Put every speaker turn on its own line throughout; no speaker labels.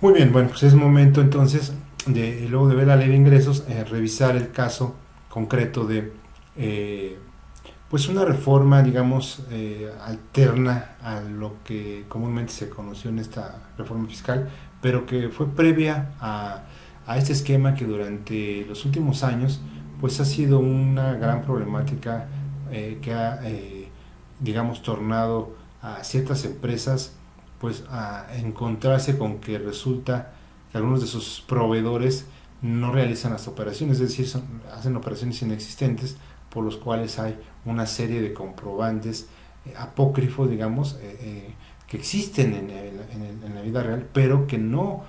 Muy bien, bueno, pues es momento entonces luego de ver la ley de ingresos, revisar el caso concreto de eh, pues una reforma, digamos, alterna a lo que comúnmente se conoció en esta reforma fiscal, pero que fue previa a este esquema que durante los últimos años pues ha sido una gran problemática que ha, digamos, tornado a ciertas empresas pues a encontrarse con que resulta que algunos de sus proveedores no realizan las operaciones, es decir, hacen operaciones inexistentes por los cuales hay una serie de comprobantes apócrifos, digamos, que existen en la vida real, pero que no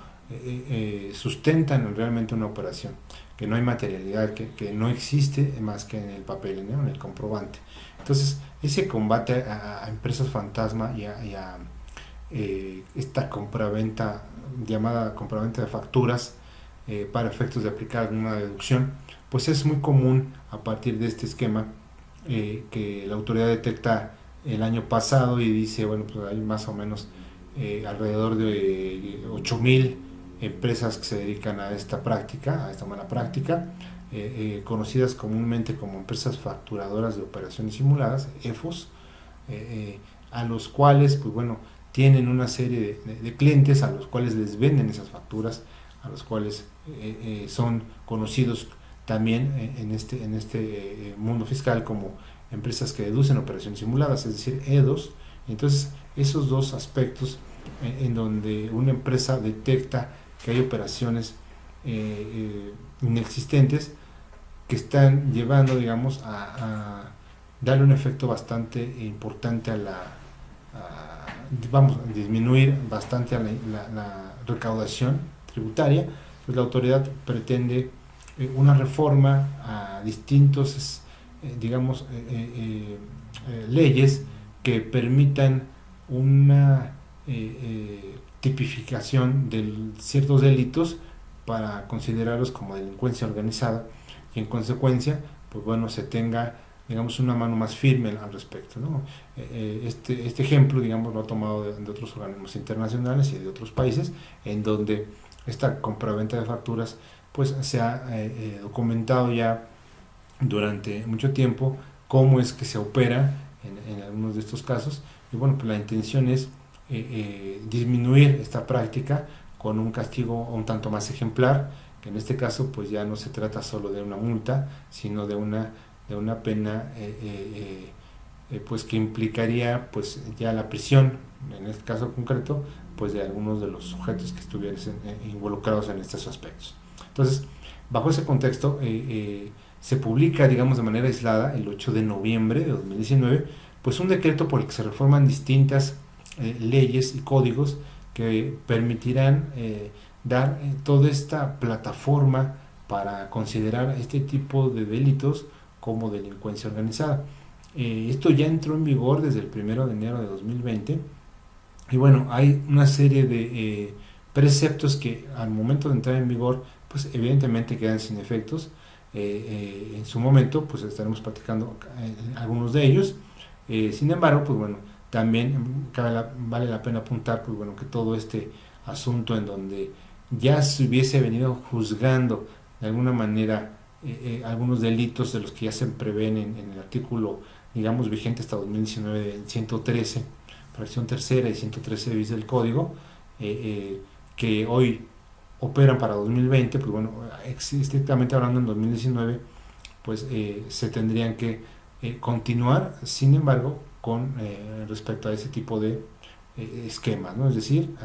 sustentan realmente una operación, que no hay materialidad, que no existe más que en el papel, ¿no? En el comprobante. Entonces, ese combate a empresas fantasma y a esta compraventa llamada compraventa de facturas para efectos de aplicar alguna deducción, pues es muy común a partir de este esquema que la autoridad detecta el año pasado y dice, bueno, pues hay más o menos alrededor de 8,000 empresas que se dedican a esta práctica, a esta mala práctica, conocidas comúnmente como empresas facturadoras de operaciones simuladas, EFOS, a los cuales, pues bueno, tienen una serie de clientes a los cuales les venden esas facturas, a los cuales son conocidos también en este mundo fiscal como empresas que deducen operaciones simuladas, es decir, EDOS. Entonces, esos dos aspectos en donde una empresa detecta que hay operaciones inexistentes que están llevando, digamos, a darle un efecto bastante importante vamos a disminuir bastante la recaudación tributaria, pues la autoridad pretende una reforma a distintos, digamos, leyes que permitan una tipificación de ciertos delitos para considerarlos como delincuencia organizada y en consecuencia, pues bueno, se tenga, digamos, una mano más firme al respecto, ¿no? Este ejemplo, digamos, lo ha tomado de otros organismos internacionales y de otros países, en donde esta compraventa de facturas, pues se ha documentado ya durante mucho tiempo cómo es que se opera en algunos de estos casos, y bueno, pues la intención es disminuir esta práctica con un castigo un tanto más ejemplar, que en este caso pues ya no se trata solo de una multa, sino de una pena pues que implicaría pues ya la prisión, en este caso concreto, pues de algunos de los sujetos que estuviesen involucrados en estos aspectos. Entonces, bajo ese contexto, se publica, digamos, de manera aislada, el 8 de noviembre de 2019, pues un decreto por el que se reforman distintas leyes y códigos que permitirán dar toda esta plataforma para considerar este tipo de delitos como delincuencia organizada. Esto ya entró en vigor desde el 1 de enero de 2020 y bueno, hay una serie de preceptos que al momento de entrar en vigor pues evidentemente quedan sin efectos. En su momento pues estaremos platicando algunos de ellos. Sin embargo, pues bueno, también vale la pena apuntar pues bueno, que todo este asunto en donde ya se hubiese venido juzgando de alguna manera algunos delitos de los que ya se prevén en el artículo, digamos, vigente hasta 2019 del 113, fracción tercera y 113 bis del código, que hoy operan para 2020, pues bueno, estrictamente hablando en 2019, pues se tendrían que continuar, sin embargo, con respecto a ese tipo de esquemas, ¿no? Es decir,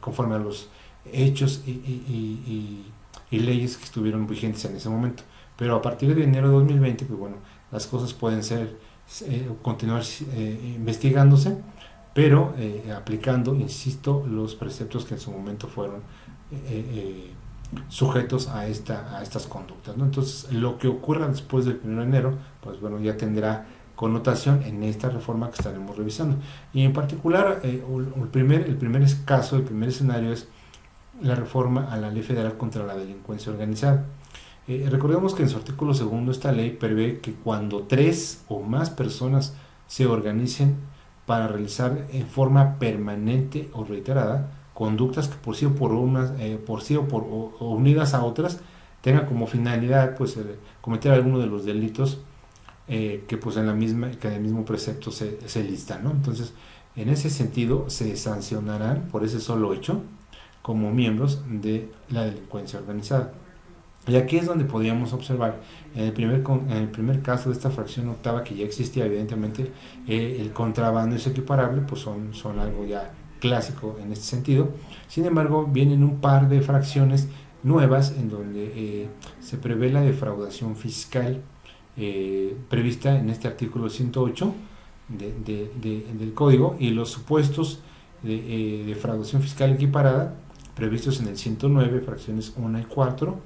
conforme a los hechos y leyes que estuvieron vigentes en ese momento. Pero a partir de enero de 2020, pues bueno, las cosas pueden ser, continuar investigándose, pero aplicando, insisto, los preceptos que en su momento fueron sujetos a estas conductas, ¿no? Entonces, lo que ocurra después del 1 de enero, pues bueno, ya tendrá connotación en esta reforma que estaremos revisando. Y en particular, el primer caso, el primer escenario es la reforma a la Ley Federal contra la Delincuencia Organizada. Recordemos que en su artículo segundo esta ley prevé que cuando 3 o más personas se organicen para realizar en forma permanente o reiterada conductas que por sí o por unas, por sí o unidas a otras, tenga como finalidad pues cometer alguno de los delitos que pues en el mismo precepto se listan, ¿no? Entonces, en ese sentido, se sancionarán por ese solo hecho como miembros de la delincuencia organizada. Y aquí es donde podríamos observar, en el primer caso de esta fracción octava, que ya existía evidentemente, el contrabando es equiparable, pues son algo ya clásico en este sentido. Sin embargo, vienen un par de fracciones nuevas en donde se prevé la defraudación fiscal prevista en este artículo 108 del Código, y los supuestos de defraudación fiscal equiparada previstos en el 109, fracciones 1 y 4,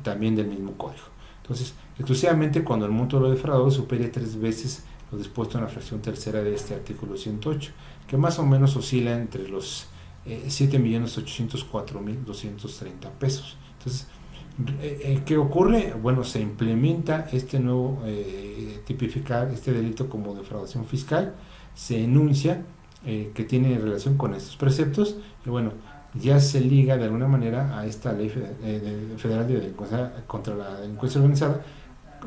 también del mismo Código. Entonces, exclusivamente cuando el monto de lo defraudado supere 3 veces lo dispuesto en la fracción tercera de este artículo 108, que más o menos oscila entre los 7.804.230 pesos. Entonces, ¿qué ocurre? Bueno, se implementa este nuevo tipificar este delito como defraudación fiscal, se enuncia que tiene relación con estos preceptos, y bueno, ya se liga de alguna manera a esta ley federal de delincuencia contra la delincuencia organizada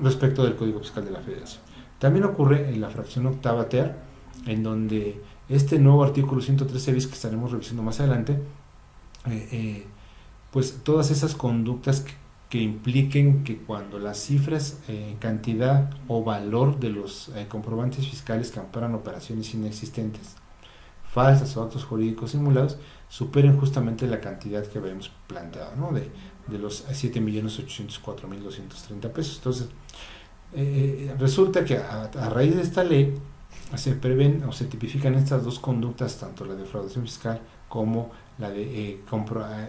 respecto del Código Fiscal de la Federación. También ocurre en la fracción octava ter, en donde este nuevo artículo 113 bis que estaremos revisando más adelante, pues todas esas conductas que impliquen que cuando las cifras en cantidad o valor de los comprobantes fiscales que amparan operaciones inexistentes, falsas o actos jurídicos simulados, superen justamente la cantidad que habíamos planteado, ¿no? de los 7.804.230 pesos. Entonces, resulta que a raíz de esta ley se prevén o se tipifican estas dos conductas, tanto la defraudación fiscal como la de compra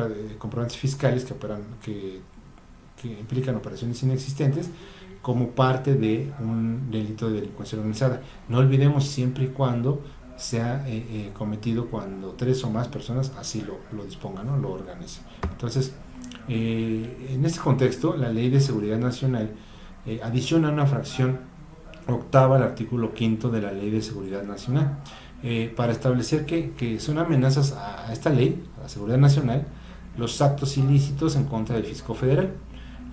de comprobantes fiscales que implican operaciones inexistentes, como parte de un delito de delincuencia organizada. No olvidemos, siempre y cuando sea cometido cuando 3 o más personas así lo dispongan, ¿no? Lo organicen. Entonces, en este contexto, la Ley de Seguridad Nacional adiciona una fracción octava al artículo 5 de la Ley de Seguridad Nacional, para establecer que son amenazas a esta ley, a la seguridad nacional, los actos ilícitos en contra del fisco federal,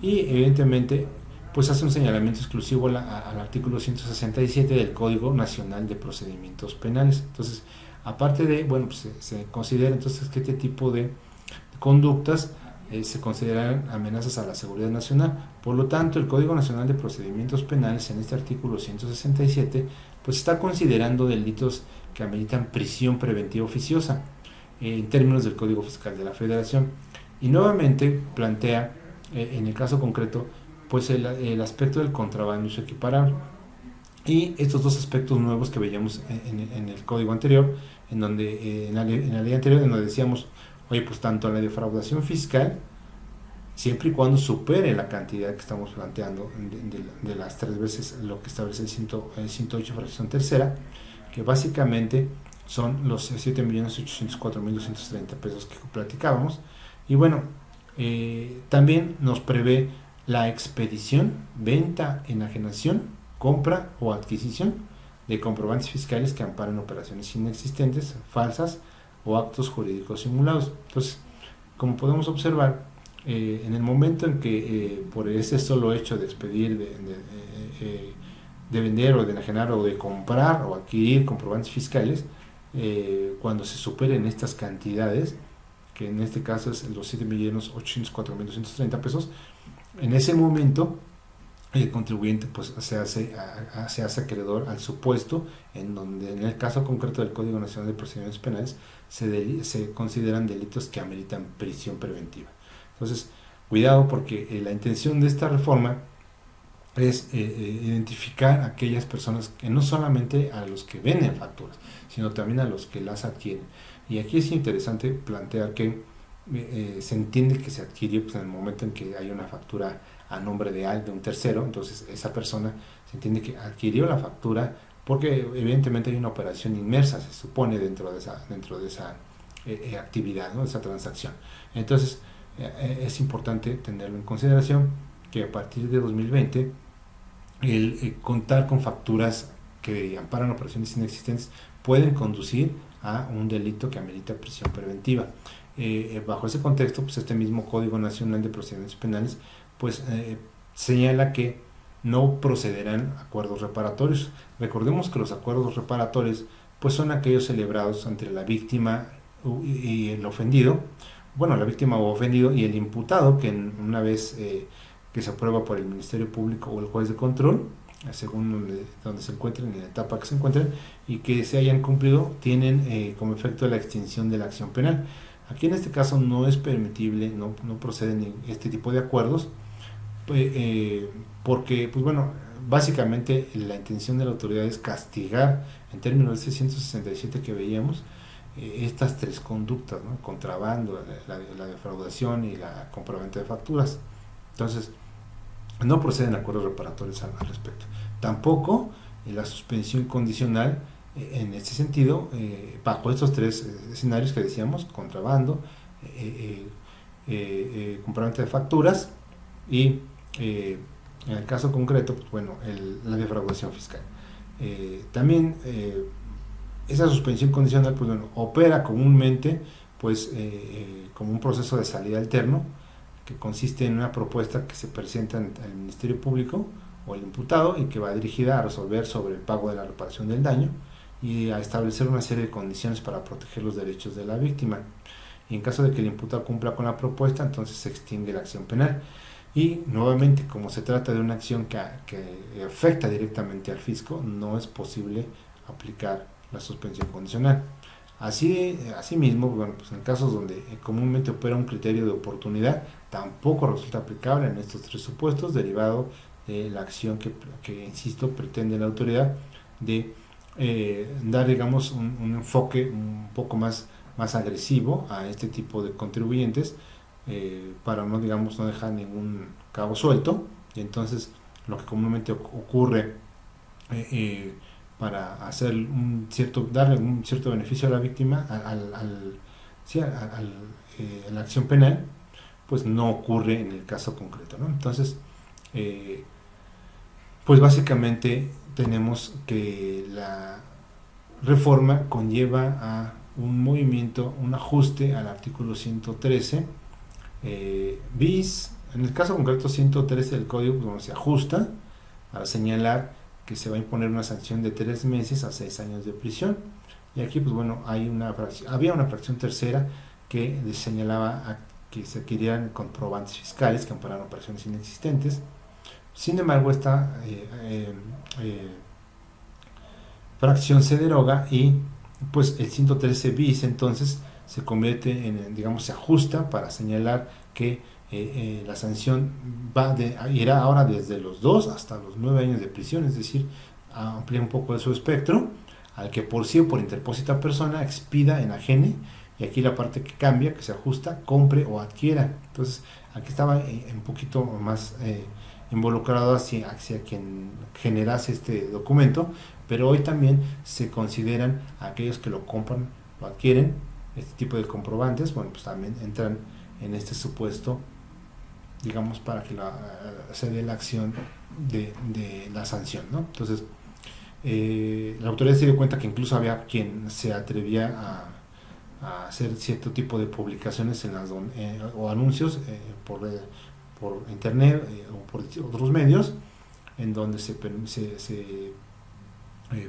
y evidentemente pues hace un señalamiento exclusivo al artículo 167 del Código Nacional de Procedimientos Penales. Entonces, aparte de, bueno, pues se considera entonces que este tipo de conductas se consideran amenazas a la seguridad nacional. Por lo tanto, el Código Nacional de Procedimientos Penales, en este artículo 167, pues está considerando delitos que ameritan prisión preventiva oficiosa en términos del Código Fiscal de la Federación, y nuevamente plantea en el caso concreto pues el aspecto del contrabando y su equiparable, y estos dos aspectos nuevos que veíamos en el código anterior, en donde en la ley anterior, en donde decíamos, oye, pues tanto la defraudación fiscal, siempre y cuando supere la cantidad que estamos planteando de las 3 veces lo que establece el 108 fracción tercera, que básicamente son los 7.804.230 pesos que platicábamos. Y bueno, también nos prevé la expedición, venta, enajenación, compra o adquisición de comprobantes fiscales que amparan operaciones inexistentes, falsas o actos jurídicos simulados. Entonces, como podemos observar, en el momento en que por ese solo hecho de expedir, de vender o de enajenar o de comprar o adquirir comprobantes fiscales, cuando se superen estas cantidades, que en este caso es los 7.804.230 pesos, en ese momento el contribuyente pues se hace acreedor al supuesto en donde, en el caso concreto del Código Nacional de Procedimientos Penales, se consideran delitos que ameritan prisión preventiva. Entonces, cuidado, porque la intención de esta reforma es identificar a aquellas personas, que no solamente a los que venden facturas, sino también a los que las adquieren. Y aquí es interesante plantear que se entiende que se adquirió pues, en el momento en que hay una factura a nombre de un tercero. Entonces esa persona se entiende que adquirió la factura porque evidentemente hay una operación inmersa, se supone, dentro de esa actividad, ¿no? De esa transacción. Entonces es importante tenerlo en consideración, que a partir de 2020 el contar con facturas que amparan operaciones inexistentes pueden conducir a un delito que amerita prisión preventiva. Bajo ese contexto, pues este mismo Código Nacional de Procedimientos Penales pues señala que no procederán acuerdos reparatorios. Recordemos que los acuerdos reparatorios pues son aquellos celebrados entre la víctima y el ofendido, bueno, la víctima o ofendido y el imputado, que una vez que se aprueba por el Ministerio Público o el juez de control, según donde se encuentren, en la etapa que se encuentren, y que se hayan cumplido, tienen como efecto la extinción de la acción penal. Aquí en este caso no es permitible, no proceden este tipo de acuerdos, porque, pues bueno, básicamente la intención de la autoridad es castigar, en términos de 667 que veíamos, estas tres conductas, ¿no? Contrabando, la defraudación y la compraventa de facturas. Entonces, no proceden acuerdos reparatorios al respecto. Tampoco la suspensión condicional en este sentido, bajo estos tres escenarios que decíamos: contrabando, compraventa de facturas y en el caso concreto, pues bueno, la defraudación fiscal. También esa suspensión condicional, pues bueno, opera comúnmente pues como un proceso de salida alterno, que consiste en una propuesta que se presenta al Ministerio Público o al imputado y que va dirigida a resolver sobre el pago de la reparación del daño y a establecer una serie de condiciones para proteger los derechos de la víctima. Y en caso de que el imputado cumpla con la propuesta, entonces se extingue la acción penal. Y nuevamente, como se trata de una acción que afecta directamente al fisco, no es posible aplicar la suspensión condicional. Asimismo, bueno, pues en casos donde comúnmente opera un criterio de oportunidad, tampoco resulta aplicable en estos tres supuestos, derivado de la acción que insisto, pretende la autoridad de dar, digamos, un enfoque un poco más agresivo a este tipo de contribuyentes, para no dejar ningún cabo suelto. Y entonces lo que comúnmente ocurre, para darle un cierto beneficio a la víctima, a la acción penal, pues no ocurre en el caso concreto, ¿no? Entonces, pues básicamente tenemos que la reforma conlleva a un movimiento, un ajuste al artículo 113 bis. En el caso concreto 113 del código, pues, donde se ajusta para señalar que se va a imponer una sanción de 3 meses a 6 años de prisión. Y aquí, pues bueno, había una fracción tercera que señalaba que se adquirieran comprobantes fiscales que ampararan operaciones inexistentes. Sin embargo, esta fracción se deroga y pues el 113 bis entonces se convierte en, se ajusta para señalar que la sanción irá ahora desde los 2 hasta los 9 años de prisión, es decir, amplía un poco de su espectro, al que por sí o por interpósita persona expida, enajene, y aquí la parte que cambia, que se ajusta, compre o adquiera. Entonces, aquí estaba un poquito más involucrado hacia quien generase este documento, pero hoy también se consideran aquellos que lo compran o adquieren, este tipo de comprobantes, bueno, pues también entran en este supuesto, para que se dé la acción de la sanción, ¿no? Entonces, la autoridad se dio cuenta que incluso había quien se atrevía a hacer cierto tipo de publicaciones o anuncios por internet o por otros medios, en donde se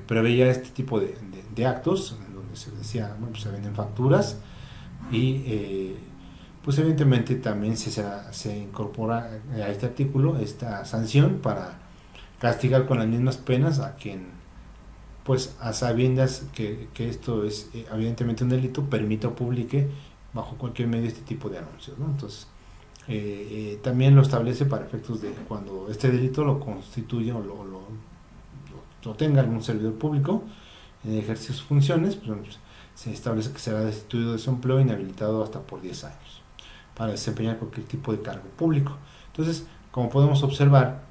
preveía este tipo de actos, en donde se decía, bueno, pues se venden facturas y pues evidentemente también se incorpora a este artículo esta sanción para castigar con las mismas penas a quien, pues a sabiendas que esto es evidentemente un delito, permita o publique bajo cualquier medio este tipo de anuncios, ¿no? Entonces, también lo establece para efectos de cuando este delito lo constituye o lo tenga algún servidor público en ejercicio de sus funciones, pues, se establece que será destituido de su empleo, inhabilitado hasta por 10 años para desempeñar cualquier tipo de cargo público. Entonces, como podemos observar,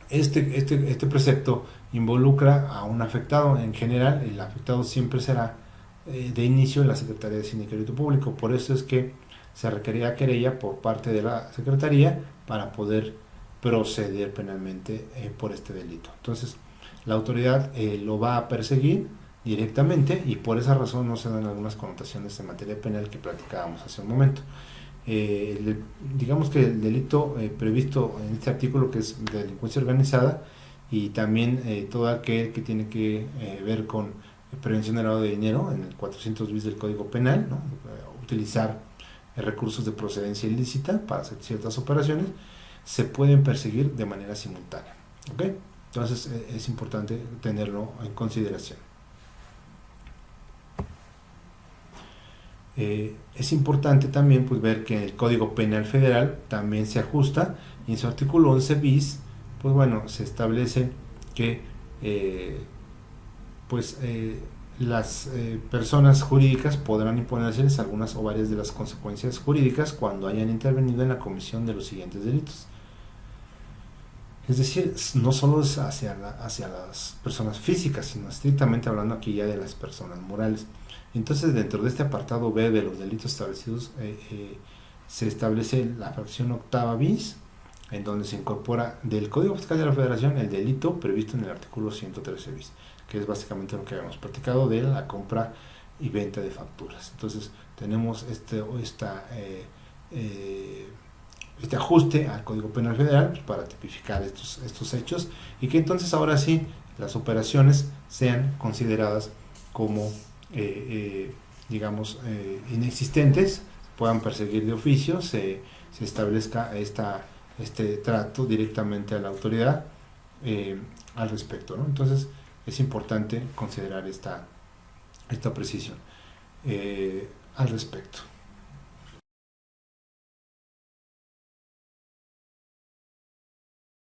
este precepto involucra a un afectado. En general, el afectado siempre será de inicio la Secretaría de Hacienda y Crédito Público. Por eso es que se requería querella por parte de la Secretaría para poder proceder penalmente por este delito. Entonces, la autoridad lo va a perseguir directamente, y por esa razón no se dan algunas connotaciones en materia penal que platicábamos hace un momento. Digamos que el delito previsto en este artículo, que es de delincuencia organizada, y también todo aquel que tiene que ver con prevención del lavado de dinero, en el 400 bis del Código Penal, ¿no? Utilizar recursos de procedencia ilícita para hacer ciertas operaciones, se pueden perseguir de manera simultánea. ¿Okay? Entonces es importante tenerlo en consideración. Es importante también pues ver que el Código Penal Federal también se ajusta, y en su artículo 11 bis pues bueno, se establece que las personas jurídicas podrán imponerse algunas o varias de las consecuencias jurídicas cuando hayan intervenido en la comisión de los siguientes delitos. Es decir, no solo es hacia las personas físicas, sino estrictamente hablando aquí ya de las personas morales. Entonces, dentro de este apartado B de los delitos establecidos, se establece la fracción octava bis, en donde se incorpora del Código Fiscal de la Federación el delito previsto en el artículo 113 bis, que es básicamente lo que habíamos platicado de la compra y venta de facturas. Entonces, tenemos este ajuste al Código Penal Federal pues, para tipificar estos hechos, y que entonces ahora sí las operaciones sean consideradas como inexistentes, puedan perseguir de oficio, se establezca este trato directamente a la autoridad al respecto, ¿no? Entonces es importante considerar esta precisión al respecto.